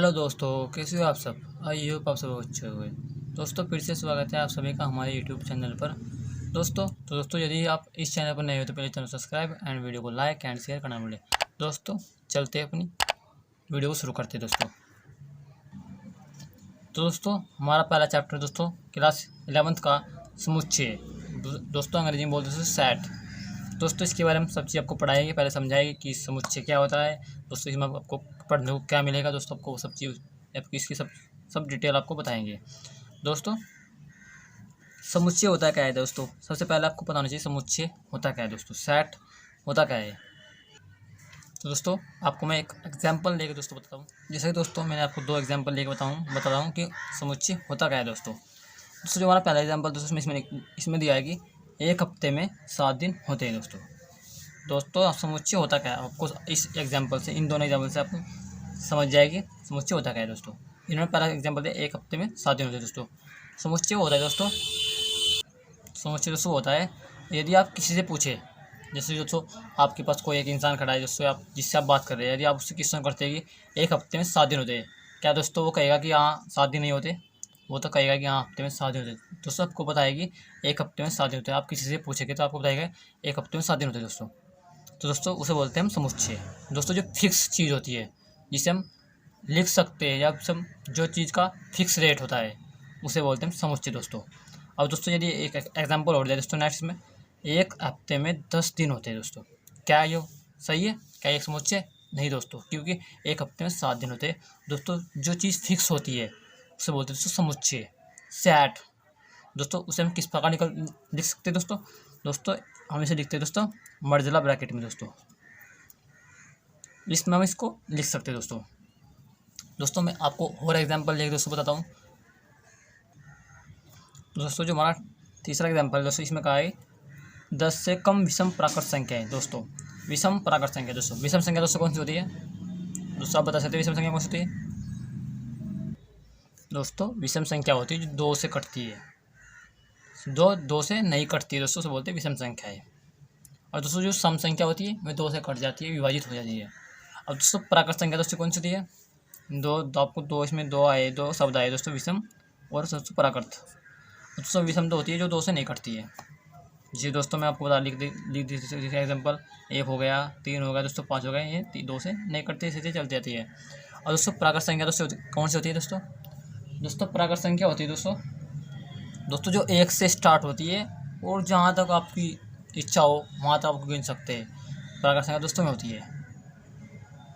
Hello दोस्तों, कैसे हो आप सब। आई होप आप सब अच्छे हुए। दोस्तों फिर से स्वागत है आप सभी का हमारे यूट्यूब चैनल पर। दोस्तों यदि आप इस चैनल पर नए हो तो पहले चैनल सब्सक्राइब एंड वीडियो को लाइक एंड शेयर करना भूलें। दोस्तों चलते हैं अपनी वीडियो को शुरू करते हैं दोस्तों। तो दोस्तों हमारा पहला चैप्टर दोस्तों क्लास 11th का समुच्चय, दोस्तों अंग्रेजी में बोलते हैं सेट। दोस्तों इसके बारे में सब चीज़ आपको पढ़ाएंगे, पहले समझाएंगे कि समुच्चय क्या होता है। दोस्तों इसमें आपको पढ़ने को क्या मिलेगा, दोस्तों आपको सब चीज़ आपकी इसकी सब डिटेल आपको बताएंगे। दोस्तों समुच्चय होता क्या है दोस्तों, सबसे पहले आपको पता होना चाहिए समुच्चय होता क्या है दोस्तों, सेट होता क्या है। तो दोस्तों आपको मैं एक एग्जाम्पल लेकर दोस्तों बताता हूँ। जैसे कि दोस्तों मैंने आपको दो एग्जाम्पल लेकर बता रहा हूँ कि समुच्चय होता क्या है दोस्तों जो हमारा पहला एग्जाम्पल दोस्तों इसमें दिया है कि एक हफ्ते में 7 दिन होते हैं। दोस्तों समुच्चय होता क्या है, आपको इस एग्जाम्पल से, इन दोनों एग्जाम्पल से आपको समझ जाएगी समुच्चय होता क्या है। दोस्तों इन्होंने पहला एग्जाम्पल दिया एक हफ्ते में 7 दिन होते हैं। दोस्तों समुच्चय होता है समुच्चय दोस्तों होता है यदि आप किसी से पूछे, जैसे दोस्तों आपके पास कोई एक इंसान खड़ा है जिससे आप बात कर रहे हैं, यदि आप उससे क्वेश्चन करते हैं कि एक हफ्ते में 7 दिन होते हैं, क्या दोस्तों वो कहेगा कि हाँ 7 दिन नहीं होते, वो तो कहेगा कि हाँ हफ्ते में 7 दिन होते हैं। दोस्तों आपको पता है कि एक हफ्ते में 7 दिन होते हैं। आप किसी से पूछेंगे तो आपको बताएगा एक हफ्ते में 7 दिन होते हैं दोस्तों। तो दोस्तों उसे बोलते हैं हम समुच्चय। दोस्तों जो फिक्स चीज़ होती है जिसे हम लिख सकते हैं, या सब जो चीज़ का फिक्स रेट होता है उसे बोलते हैं समुच्चय दोस्तों। अब दोस्तों यदि एक एग्जांपल और दिया दोस्तों नेक्स्ट में, एक हफ्ते में 10 दिन होते हैं दोस्तों, क्या ये सही है, क्या एक समुच्चय नहीं दोस्तों, क्योंकि एक हफ्ते में 7 दिन होते हैं। दोस्तों जो चीज़ फिक्स होती है उसे बोलते हैं दोस्तों समुच्चय, सेट। दोस्तों उसे हम किस प्रकार लिख सकते हैं दोस्तों हम इसे लिखते हैं दोस्तों मर्जला ब्रैकेट में। इसमें हम इसको लिख सकते हैं दोस्तों मैं आपको और एग्जांपल लेकर दोस्तों बताता हूँ। दोस्तों जो हमारा तीसरा एग्जांपल है दोस्तों, इसमें कहा है 10 से कम विषम प्राकृत संख्या है। दोस्तों विषम प्राकृत संख्या, दोस्तों विषम संख्या दोस्तों कौन सी होती है, दोस्तों आप बता सकते हैं विषम संख्या कौन सी होती है। दोस्तों विषम संख्या होती है जो 2 से कटती है, दो से नहीं कटती है दोस्तों, उसे बोलते हैं विषम संख्या है। और दोस्तों जो सम संख्या होती है वह 2 से कट जाती है, विभाजित हो जाती है। अब दोस्तों प्राकृत संख्या दोस्तों कौन सी होती है, दो आपको दो इसमें दो शब्द आए दोस्तों, विषम और दोस्तों प्राकृत। दोस्तों विषम तो होती है जो 2 से नहीं कटती है। जी दोस्तों मैं आपको लिख दी एग्जाम्पल, 1 हो गया, 3 हो गया दोस्तों, 5 हो गया, ये 2 से नहीं कटती, इसी से चलती जाती है। और दोस्तों प्राकृत संख्या दोस्तों कौन सी होती है दोस्तों प्राकृत संख्या होती है दोस्तों जो 1 से स्टार्ट होती है और जहाँ तक आपकी इच्छा हो वहाँ तक आपको गिन सकते हैं, प्राकृत संख्या दोस्तों में होती है।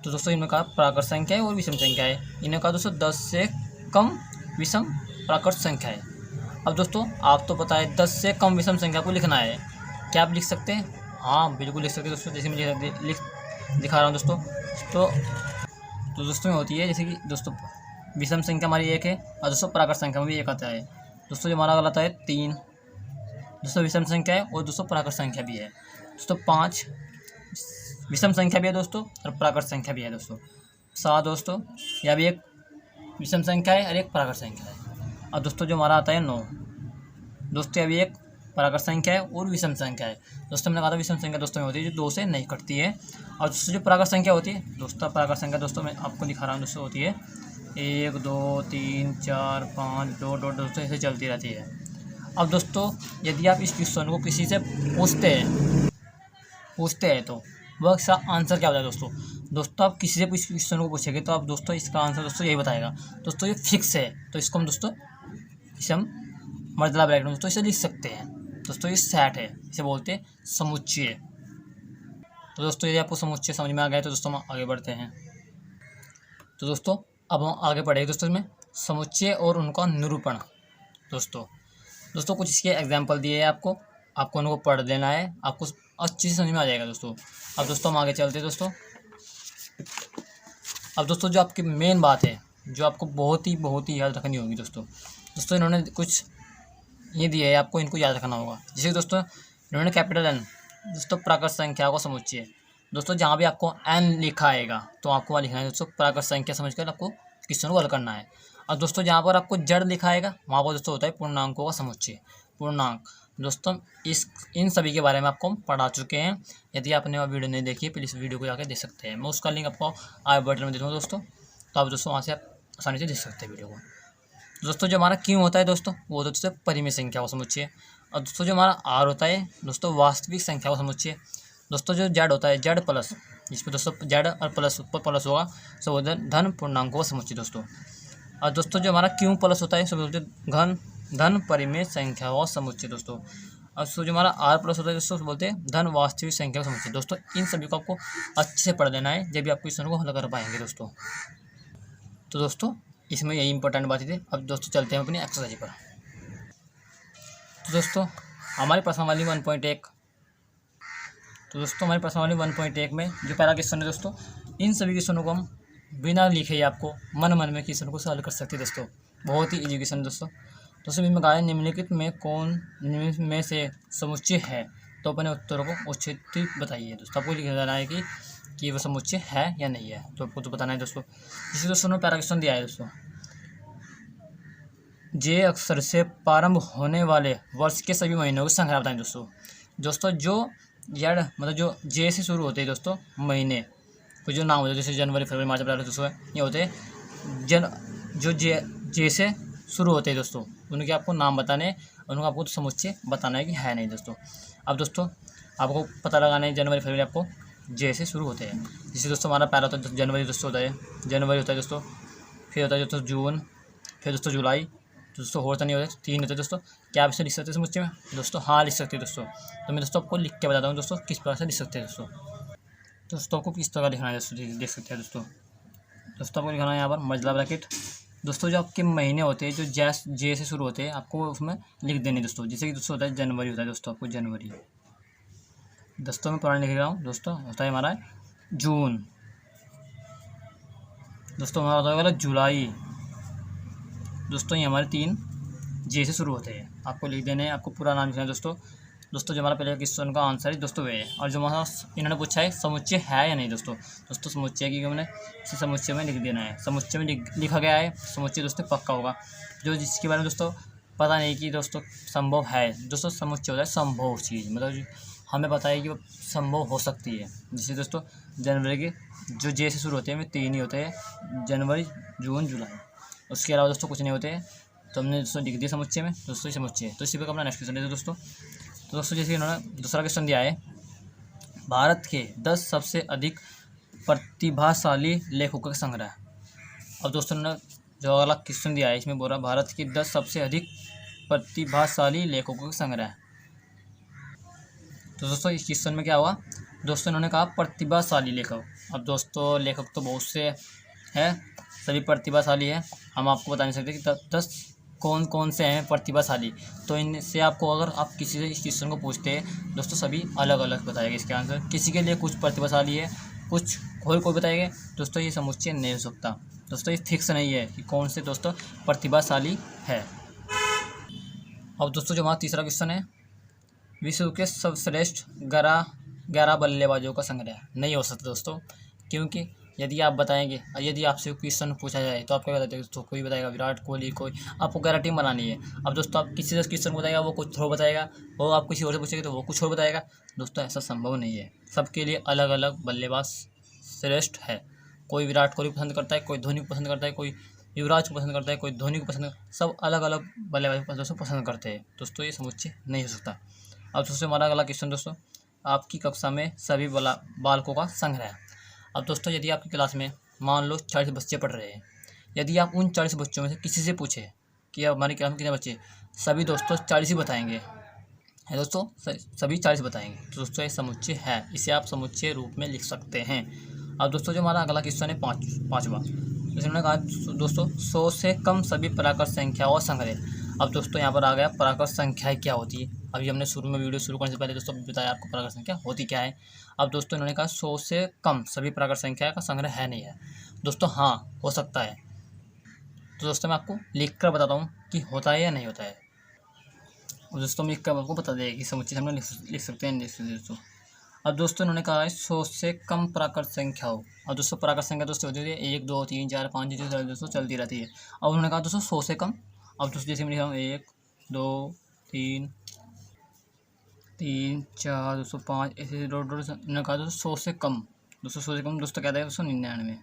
तो दोस्तों इन्होंने कहा प्राकृत संख्या है और विषम संख्या है। इन्होंने कहा दोस्तों 10 से कम विषम प्राकृत संख्या है। अब दोस्तों आप तो पता है 10 से कम विषम संख्या को लिखना है, क्या आप लिख सकते हैं, हाँ बिल्कुल लिख सकते हैं दोस्तों। जैसे मैं दिखा रहा हूँ तो दोस्तों में होती है, जैसे कि दोस्तों विषम संख्या हमारी 1 है और दोस्तों प्राकृत संख्या में भी 1 आता है। दोस्तों जो हमारा गलत है 3, दोस्तों विषम संख्या है और दोस्तों प्राकृत संख्या भी है। दोस्तों 5 विषम संख्या भी है दोस्तों और प्राकृत संख्या भी है दोस्तों। 7 दोस्तों यह भी एक विषम संख्या है और एक प्राकृत संख्या है। और दोस्तों जो हमारा आता है 9, दोस्तों यह भी एक प्राकृत संख्या है और विषम संख्या है। दोस्तों हमने कहा था विषम संख्या दोस्तों में होती है जो 2 से नहीं कटती है। और दोस्तों जो प्राकृत संख्या होती है दोस्तों, प्राकृत संख्या दोस्तों मैं आपको दिखा रहा हूँ दोस्तों, होती है 1 2 3 4 5 2 दोस्तों ऐसे चलती रहती है। अब दोस्तों यदि आप इस क्वेश्चन को किसी से पूछते हैं तो वह इसका आंसर क्या होता है दोस्तों आप किसी से इस क्वेश्चन को पूछेंगे तो आप दोस्तों इसका आंसर दोस्तों यही बताएगा। दोस्तों ये फिक्स है तो इसको हम दोस्तों इसे हम मर्दला ब्रैकेट में दोस्तों इसे लिख सकते हैं। दोस्तों ये सेट है, इसे बोलते हैं समुच्चय। तो दोस्तों यदि आपको समुच्चय समझ में आ गया तो दोस्तों हम आगे बढ़ते हैं। तो दोस्तों अब हम आगे बढ़ेंगे दोस्तों इसमें समुच्चय और उनका निरूपण। दोस्तों कुछ इसके एग्जाम्पल दिए हैं आपको उनको पढ़ लेना है, आपको अच्छी से समझ में आ जाएगा दोस्तों। अब दोस्तों हम आगे चलते हैं दोस्तों। अब दोस्तों जो आपकी मेन बात है जो आपको बहुत ही याद रखनी होगी दोस्तों इन्होंने कुछ ये दिया है आपको, इनको याद रखना होगा। जैसे दोस्तों इन्होंने कैपिटल N दोस्तों प्राकृत संख्या को समुच्चय। दोस्तों जहाँ भी आपको N लिखा आएगा तो आपको वहाँ लिखना है दोस्तों प्राकृत संख्या समझकर आपको क्वेश्चन को हल करना है। और दोस्तों जहाँ पर आपको जड़ लिखा आएगा वहाँ पर दोस्तों होता है पूर्णांकों का समुच्चय, पूर्णांक। दोस्तों इन सभी के बारे में आपको हम पढ़ा चुके हैं। यदि आपने वह वीडियो नहीं देखी है प्लीज़ वीडियो को जाकर देख सकते हैं, मैं उसका लिंक आपको आई बटन में दे दूँगा दोस्तों, तो आप दोस्तों वहाँ से आप आसानी से देख सकते हैं वीडियो को। दोस्तों जो हमारा क्यों होता है दोस्तों, वो दोस्तों परिमेय संख्या को समुच्चय। और दोस्तों जो हमारा आर होता है दोस्तों वास्तविक संख्या को समुच्चय। दोस्तों जो जेड होता है, जेड प्लस, जिसमें दोस्तों जेड और प्लस ऊपर प्लस होगा, सो वो धन पूर्णांकों का समुच्चय दोस्तों। और दोस्तों जो हमारा क्यों प्लस होता है, सो बोलते धन परिमेय संख्याओं का समुच्चय दोस्तों। और सो जो हमारा आर प्लस होता है दोस्तों, बोलते हैं धन वास्तविक संख्या का समुच्चय। दोस्तों इन सभी को आपको अच्छे से पढ़ लेना है, जब भी आप क्वेश्चन को हल कर पाएंगे दोस्तों। तो दोस्तों इसमें यही इंपॉर्टेंट बातें थी। अब दोस्तों चलते हैं अपनी एक्सरसाइज पर। तो दोस्तों हमारी प्रश्नावली 1.1, तो दोस्तों हमारी प्रश्नावली 1.1 में जो पहला क्वेश्चन है दोस्तों, इन सभी क्वेश्चनों को हम बिना लिखे ही आपको मन में क्वेश्चन को सॉल्व कर सकते हैं दोस्तों। बहुत ही इजी क्वेश्चन दोस्तों। इसमें कहा है निम्नलिखित में कौन निम्न में से समुच्चय है, तो अपने उत्तरों को उचित बताइए। दोस्तों आपको लिख देना है कि वह समुच्चय है या नहीं है, तो आपको तो बताना है दोस्तों। जिसे दोस्तों ने पहला क्वेश्चन दिया है दोस्तों, जे अक्षर से प्रारंभ होने वाले वर्ष के सभी महीनों की संख्या बताएं दोस्तों। दोस्तों जो जेड मतलब जो जे से शुरू होते हैं दोस्तों महीने, कुछ जो नाम होते हैं जैसे जनवरी, फरवरी, मार्च, अप्रैल दोस्तों, ये होते हैं जो जे से शुरू होते हैं दोस्तों, उनके आपको नाम बताने, उनको आपको समुच्चय बताना है कि है नहीं दोस्तों। अब दोस्तों आपको पता लगाना है जनवरी फरवरी आपको जे से शुरू होते हैं। जैसे दोस्तों हमारा पहला होता है जनवरी दोस्तों होता है, जनवरी होता है दोस्तों, फिर होता है दोस्तों जून, फिर दोस्तों जुलाई, दोस्तों होता नहीं होता 3 होते हैं दोस्तों। क्या आप इसे लिख सकते हैं समुच्चय में दोस्तों? हाँ लिख सकते हैं दोस्तों। तो मैं दोस्तों आपको लिख के बताता हूँ दोस्तों किस प्रकार से लिख सकते हैं दोस्तों। दोस्तों आपको किस तरह लिखना है दोस्तों, देख सकते हैं दोस्तों। दोस्तों आपको लिखना है यहाँ पर मजला ब्रैकेट। दोस्तों जो आपके महीने होते हैं जो जे से शुरू होते हैं, आपको उसमें लिख देने दोस्तों। जैसे कि दोस्तों होता है जनवरी, होता है दोस्तों आपको जनवरी। दोस्तों मैं पुराना लिख रहा हूँ दोस्तों, होता है हमारा जून। दोस्तों हमारा होता है वाला जुलाई। दोस्तों ये हमारे 3 जे से शुरू होते हैं, आपको लिख देने हैं, आपको पूरा नाम लिखना है दोस्तों। दोस्तों जो हमारा पहले क्वेश्चन का आंसर है दोस्तों वे है। और जो हमारा इन्होंने पूछा है समुच्चय है या नहीं दोस्तों, दोस्तों समुच्चय की हमने इसे समुच्चय में लिख देना है। समुच्चय में लिखा गया है, समुच्चय दोस्तों पक्का होगा। जो जिसके बारे में दोस्तों पता नहीं कि दोस्तों संभव है, दोस्तों समुच्चय होता है संभव चीज़, मतलब हमें पता है कि वो संभव हो सकती है। जैसे दोस्तों जनवरी के जो जे से शुरू होते हैं वे 3 ही होते हैं, जनवरी, जून, जुलाई। उसके अलावा दोस्तों कुछ नहीं होते हैं। तो हमने दोस्तों लिख दिया समुच्चय में, दोस्तों ये समुच्चय है। तो इसी पर अपना नेक्स्ट क्वेश्चन है दोस्तों। तो दोस्तों जैसे इन्होंने दूसरा क्वेश्चन दिया है, भारत के 10 सबसे अधिक प्रतिभाशाली लेखकों का संग्रह। अब दोस्तों ने जो अगला क्वेश्चन दिया है इसमें बोल रहा भारत के 10 सबसे अधिक प्रतिभाशाली लेखकों का संग्रह। तो दोस्तों इस क्वेश्चन में क्या हुआ दोस्तों, इन्होंने कहा प्रतिभाशाली लेखक। अब दोस्तों लेखक तो बहुत से हैं, सभी प्रतिभाशाली है, हम आपको बता नहीं सकते कि 10 कौन कौन से हैं प्रतिभाशाली। तो इनसे आपको अगर आप किसी से इस क्वेश्चन को पूछते हैं दोस्तों, सभी अलग अलग बताएगा इसके आंसर। किसी के लिए कुछ प्रतिभाशाली है, कुछ कोई बताएगा दोस्तों। ये समुच्चय नहीं हो सकता दोस्तों, ये फिक्स नहीं है कि कौन से दोस्तों प्रतिभाशाली है। अब दोस्तों जो हमारा तीसरा क्वेश्चन है, विश्व के सर्वश्रेष्ठ 11 बल्लेबाजों का संग्रह। नहीं हो सकता दोस्तों, क्योंकि यदि आप बताएंगे और यदि आपसे क्वेश्चन पूछा जाए तो आप क्या बताते हैं दोस्तों? कोई बताएगा विराट कोहली, कोई आपको 11 टीम बनानी है। अब दोस्तों आप किसी से क्वेश्चन बताएगा वो कुछ और बताएगा, वो आप किसी और से पूछेंगे तो वो कुछ और बताएगा। दोस्तों ऐसा संभव नहीं है, सबके लिए अलग अलग बल्लेबाज श्रेष्ठ है। कोई विराट कोहली पसंद करता है, कोई धोनी को पसंद करता है, कोई युवराज को पसंद करता है, कोई धोनी को पसंद, सब अलग अलग बल्लेबाज दोस्तों पसंद करते हैं। दोस्तों ये समुच्चय नहीं हो सकता। अब दोस्तों हमारा अगला क्वेश्चन दोस्तों, आपकी कक्षा में सभी बालकों का संग्रह। अब दोस्तों यदि आपकी क्लास में मान लो 40 बच्चे पढ़ रहे हैं, यदि आप उन 40 बच्चों में से किसी से पूछे कि हमारी क्लास में कितने बच्चे, सभी दोस्तों 40 ही बताएंगे, है दोस्तों, सभी 40 बताएंगे। तो दोस्तों ये समुच्चय है, इसे आप समुच्चय रूप में लिख सकते हैं। अब दोस्तों जो हमारा अगला क्वेश्चन है पाँचवा, जैसे उन्होंने कहा दोस्तों 100 से कम सभी प्राकृत संख्याओं और संग्रह। अब दोस्तों यहाँ पर आ गया प्राकृत संख्याएँ क्या होती है। अभी हमने शुरू में वीडियो शुरू करने से पहले दोस्तों बताया आपको प्राकृत संख्या होती क्या है। अब दोस्तों इन्होंने कहा 100 से कम सभी प्राकृत संख्या का संग्रह है नहीं है दोस्तों, हाँ हो सकता है। तो दोस्तों मैं आपको लिख कर बताता हूँ कि होता है या नहीं होता है। और दोस्तों मैं लिख कर आपको बता देगा कि समुच्चय हम लिख सकते हैं दोस्तों। अब दोस्तों इन्होंने कहा है 100 से कम प्राकृत संख्या हो। अब दोस्तों प्राकृत संख्या दोस्तों होती है 1 2 3 4 5 दोस्तों चलती रहती है। अब उन्होंने कहा दोस्तों 100 से कम। अब दोस्तों जैसे मैं लिखा हूँ 1 2 3 4 दोस्तों 5 ऐसे उन्होंने कहा दोस्तों 100 से कम। दोस्तों 100 से कम दोस्तों क्या था दोस्तों 99।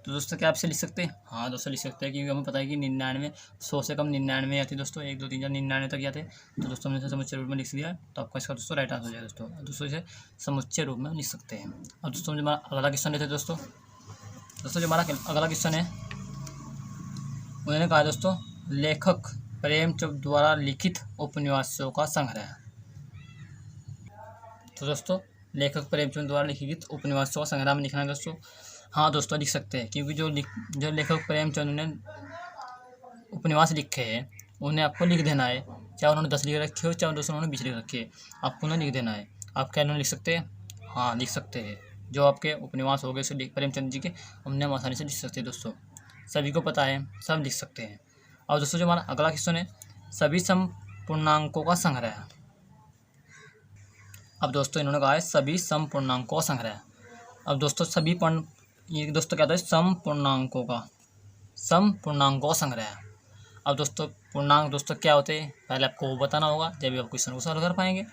तो दोस्तों क्या आपसे लिख सकते हैं? हाँ दोस्तों लिख सकते हैं, क्योंकि हमें पता है कि 99 100 से कम 99 आती है दोस्तों, 1 2 3 4 99 तक आते हैं। तो दोस्तों हमने इसे समुच्चय रूप में लिख दिया, तो आपका इसका दोस्तों राइट आंसर हो जाएगा दोस्तों। दोस्तों इसे समुच्चय रूप में लिख सकते हैं। अब दोस्तों जो हमारा अगला क्वेश्चन लेते हैं दोस्तों जो हमारा अगला क्वेश्चन है, उन्होंने कहा दोस्तों लेखक प्रेमचंद द्वारा लिखित उपन्यासों का संग्रह। तो दोस्तों लेखक प्रेमचंद द्वारा लिखित उपन्यासों का संग्रह में लिखना है दोस्तों। हाँ दोस्तों लिख सकते हैं, क्योंकि जो लेखक प्रेमचंद ने उपन्यास लिखे हैं उन्हें आपको लिख देना है, चाहे उन्होंने 10 लिख रखे हो, चाहे दोस्तों उन्होंने 20 लिख रखे हैं, आपको उन्हें लिख देना है। आप क्या उन्होंने लिख सकते हैं? हाँ लिख सकते हैं। जो आपके उपन्यास हो गए उसे प्रेमचंद जी के, उन्हें हम आसानी से लिख सकते हैं दोस्तों, सभी को पता है, सब लिख सकते हैं। और दोस्तों जो हमारा अगला क्वेश्चन है, सभी समपूर्णांकों का संग्रह। अब दोस्तों इन्होंने कहा है सभी समपूर्णांकों का संग्रह। अब दोस्तों ये दोस्तों क्या होता है? समपूर्णांकों का संग्रह। अब दोस्तों पूर्णांक दोस्तों क्या होते हैं, पहले आपको वो बताना होगा, जब आप क्वेश्चन को सॉल्व कर पाएंगे।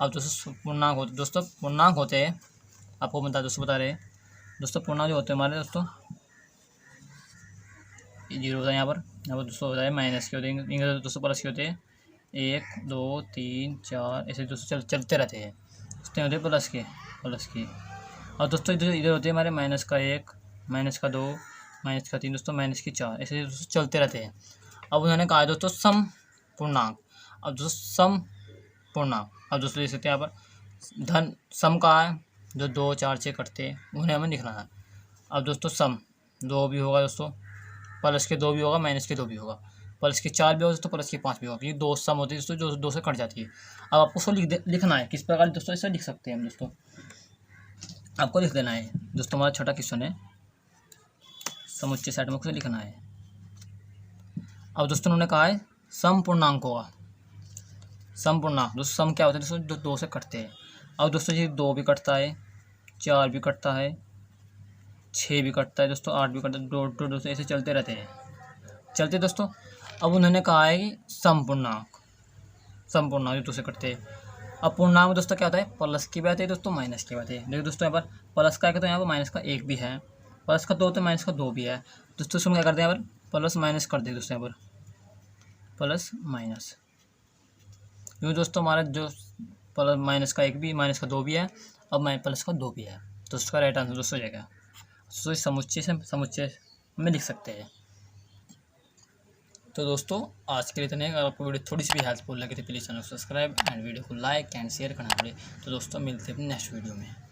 अब दोस्तों पूर्णांक होते हैं, आपको बता रहे हैं दोस्तों, पूर्णांक जो होते हैं हमारे दोस्तों, 0 होता है यहाँ पर दोस्तों होता है माइनस के होते हैं, इंग्लिश दोस्तों प्लस के होते हैं, 1 2 3 4 ऐसे दोस्तों चलते रहते हैं, उसमें होते हैं प्लस के। और दोस्तों इधर होते हैं हमारे माइनस का 1, माइनस का 2, माइनस का 3 दोस्तों, माइनस की 4, ऐसे दोस्तों चलते रहते हैं। अब उन्होंने कहा है दोस्तों समपूर्णांक। अब दोस्तों समपूर्णांक, अब दोस्तों देख सकते हैं यहाँ पर धन सम का है, जो 2 4 6 कटते हैं उन्हें हमें लिखना है। अब दोस्तों सम 2 भी होगा दोस्तों, प्लस के 2 भी होगा, माइनस के 2 भी होगा, प्लस के 4 भी होगा दोस्तों, प्लस के 5 भी होगा, क्योंकि 2 सम होती है दोस्तों, जो 2 से कट जाती है। अब आपको उसको लिखना है, किस प्रकार दोस्तों इसे लिख सकते हैं हम दोस्तों, आपको लिख देना है दोस्तों। हमारा छोटा क्वेश्चन है, समुच्चय सेट में लिखना है। अब दोस्तों उन्होंने कहा है समपूर्णांकों का समपूर्णांक। दोस्तों सम क्या होता है दोस्तों, जो 2 से कटते हैं। अब दोस्तों ये 2 भी कटता है, 4 भी कटता है, 6 भी कटता है दोस्तों, 8 भी कटता है, 2 दोस्तों ऐसे चलते रहते हैं दोस्तों। अब उन्होंने कहा है कि समपूर्णांक जो 2 से कटते हैं। अब पूर्णांक में दोस्तों क्या होता है, प्लस की बात है दोस्तों, माइनस की बात है। देखिए दोस्तों यहाँ पर प्लस का है तो यहाँ पर माइनस का 1 भी है, प्लस का 2 तो माइनस का 2 भी है दोस्तों। उसमें क्या करते हैं यहाँ पर प्लस माइनस कर दे दोस्तों, यहाँ पर प्लस माइनस, क्योंकि दोस्तों हमारा जो प्लस माइनस का 1 भी, माइनस का 2 भी है, अब प्लस का 2 भी है, तो उसका राइट आंसर दोस्तों हो जाएगा। तो इस समुच्चय में लिख सकते हैं। तो दोस्तों आज के लिए इतने। अगर आपको वीडियो थोड़ी सी भी हेल्पफुल लगी तो प्लीज़ चैनल को सब्सक्राइब एंड वीडियो को लाइक एंड शेयर करना पड़े। तो दोस्तों मिलते हैं अपने नेक्स्ट वीडियो में।